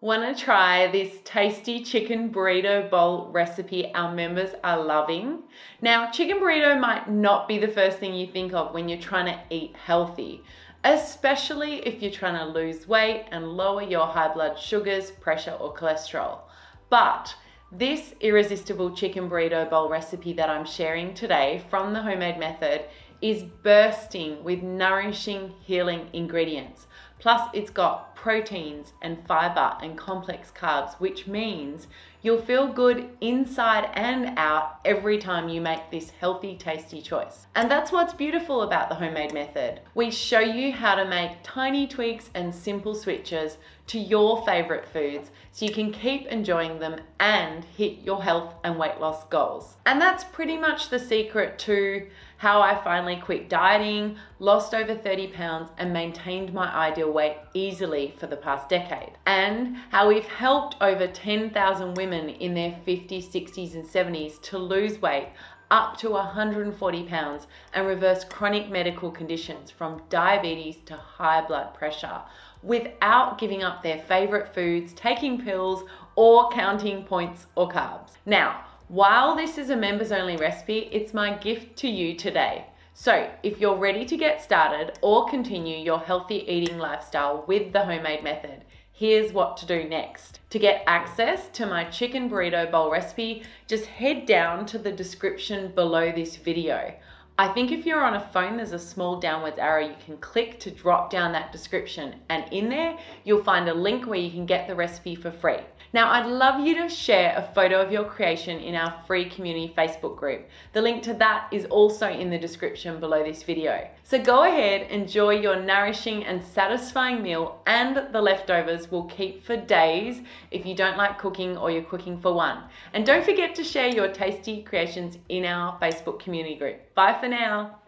Want to try this tasty chicken burrito bowl recipe our members are loving? Now, chicken burrito might not be the first thing you think of when you're trying to eat healthy, especially if you're trying to lose weight and lower your high blood sugars, pressure, or cholesterol. But this irresistible chicken burrito bowl recipe that I'm sharing today from the homemade method is bursting with nourishing, healing ingredients. Plus, it's got proteins and fiber and complex carbs, which means you'll feel good inside and out every time you make this healthy, tasty choice. And that's what's beautiful about the homemade method. We show you how to make tiny tweaks and simple switches to your favorite foods so you can keep enjoying them and hit your health and weight loss goals. And that's pretty much the secret to how I finally quit dieting, lost over 30 pounds, and maintained my ideal weight easily for the past decade. And how we've helped over 10,000 women in their 50s, 60s, and 70s to lose weight up to 140 pounds and reverse chronic medical conditions from diabetes to high blood pressure without giving up their favorite foods, taking pills, or counting points or carbs. Now, while this is a members only recipe, it's my gift to you today. So if you're ready to get started or continue your healthy eating lifestyle with the homemade method, here's what to do next. To get access to my chicken burrito bowl recipe, just head down to the description below this video. I think if you're on a phone, there's a small downwards arrow you can click to drop down that description, and in there you'll find a link where you can get the recipe for free. Now, I'd love you to share a photo of your creation in our free community Facebook group. The link to that is also in the description below this video. So go ahead, enjoy your nourishing and satisfying meal, and the leftovers will keep for days if you don't like cooking or you're cooking for one. And don't forget to share your tasty creations in our Facebook community group. Bye for now.